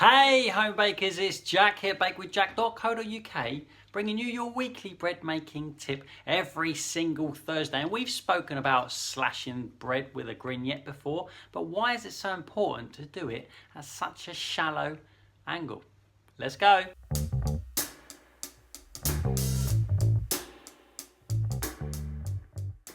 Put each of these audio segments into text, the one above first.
Hey home bakers, it's Jack here, bakewithjack.co.uk, bringing you your weekly bread making tip every single Thursday. And we've spoken about slashing bread with a grignette before, but why is it so important to do it at such a shallow angle? Let's go.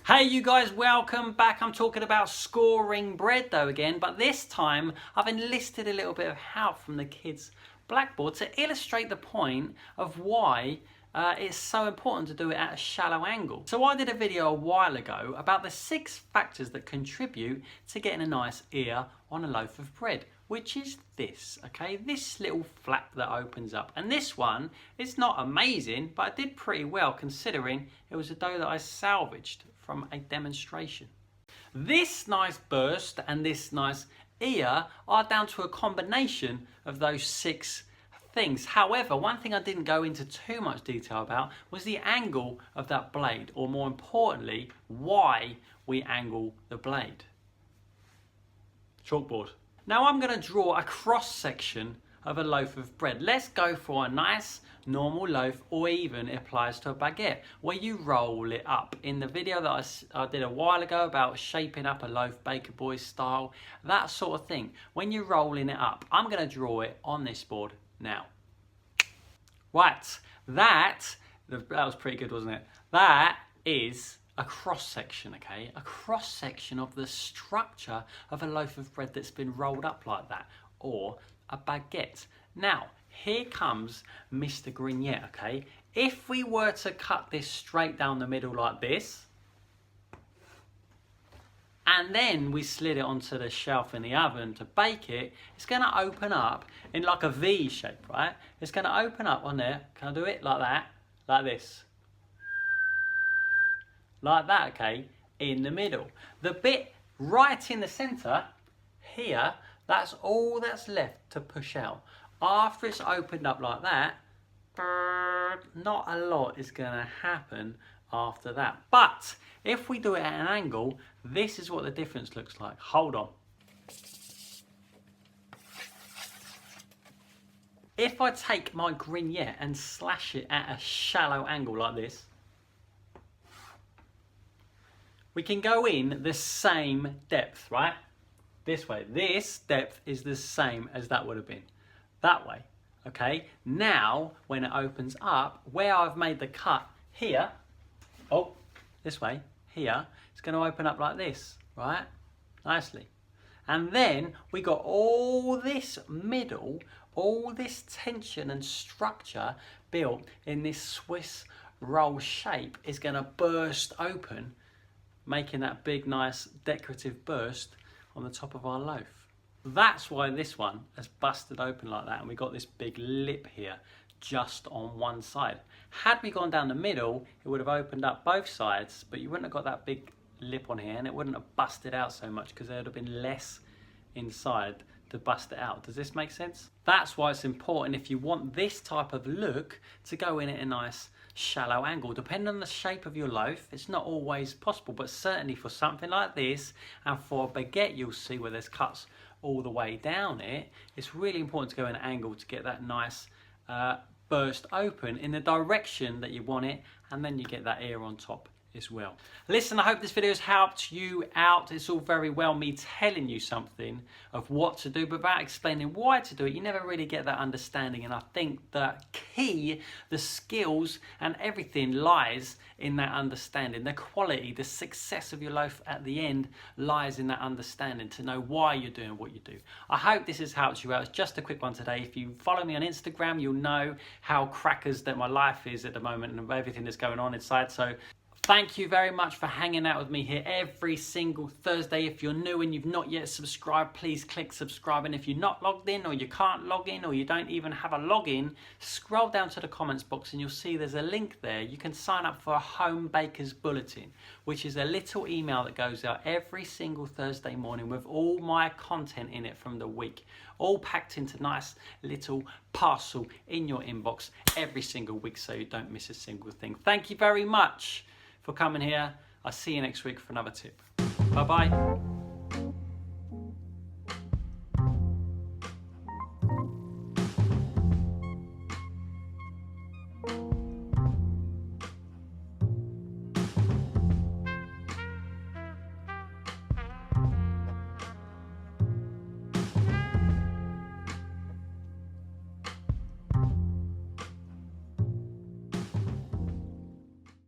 Hey you guys, welcome back. I'm talking about scoring bread though again, but this time I've enlisted a little bit of help from the kids' blackboard to illustrate the point of why it's so important to do it at a shallow angle. So I did a video a while ago about the 6 factors that contribute to getting a nice ear on a loaf of bread, which is this, okay? This little flap that opens up. And this one, it's not amazing, but I did pretty well considering it was a dough that I salvaged from a demonstration. This nice burst and this nice ear are down to a combination of those 6 things. However, one thing I didn't go into too much detail about was the angle of that blade, or more importantly, why we angle the blade. Chalkboard. Now I'm going to draw a cross section of a loaf of bread. Let's go for a nice normal loaf, or even it applies to a baguette where you roll it up. In the video that I did a while ago about shaping up a loaf baker boy style, that sort of thing, when you're rolling it up, I'm going to draw it on this board now. Right, that was pretty good, wasn't it? That is a cross section, okay? A cross section of the structure of a loaf of bread that's been rolled up like that, or a baguette. Now, here comes Mr. Grignette, okay? If we were to cut this straight down the middle like this, and then we slid it onto the shelf in the oven to bake it, it's going to open up in like a V shape, right? It's going to open up on there. Can I do it like that? Like this. Like that, okay? In the middle. The bit right in the center, here, that's all that's left to push out. After it's opened up like that, not a lot is going to happen after that. But if we do it at an angle, this is what the difference looks like. Hold on. If I take my grignette and slash it at a shallow angle like this, we can go in the same depth, right? This way. This depth is the same as that would have been. That way, okay? Now, when it opens up, where I've made the cut here, oh, this way, here, it's going to open up like this, right? Nicely. And then we got all this middle, all this tension and structure built in this Swiss roll shape is going to burst open, making that big, nice decorative burst on the top of our loaf. That's why this one has busted open like that, and we got this big lip here just on one side. Had we gone down the middle, it would have opened up both sides, but you wouldn't have got that big lip on here, and it wouldn't have busted out so much because there would have been less inside to bust it out. Does this make sense? That's why it's important, if you want this type of look, to go in at a nice shallow angle. Depending on the shape of your loaf, it's not always possible, but certainly for something like this, and for a baguette, you'll see where there's cuts all the way down it, it's really important to go in an angle to get that nice burst open in the direction that you want it, and then you get that ear on top as well. Listen, I hope this video has helped you out. It's all very well me telling you something of what to do, but without explaining why to do it, you never really get that understanding. And I think the key, the skills and everything lies in that understanding. The quality, the success of your loaf at the end lies in that understanding, to know why you're doing what you do. I hope this has helped you out. It's just a quick one today. If you follow me on Instagram, you'll know how crackers that my life is at the moment and everything that's going on inside. So thank you very much for hanging out with me here every single Thursday. If you're new and you've not yet subscribed, please click subscribe. And if you're not logged in, or you can't log in, or you don't even have a login, scroll down to the comments box and you'll see there's a link there. You can sign up for a Home Bakers Bulletin, which is a little email that goes out every single Thursday morning with all my content in it from the week, all packed into nice little parcel in your inbox every single week, so you don't miss a single thing. Thank you very much for coming here. I'll see you next week for another tip. Bye bye.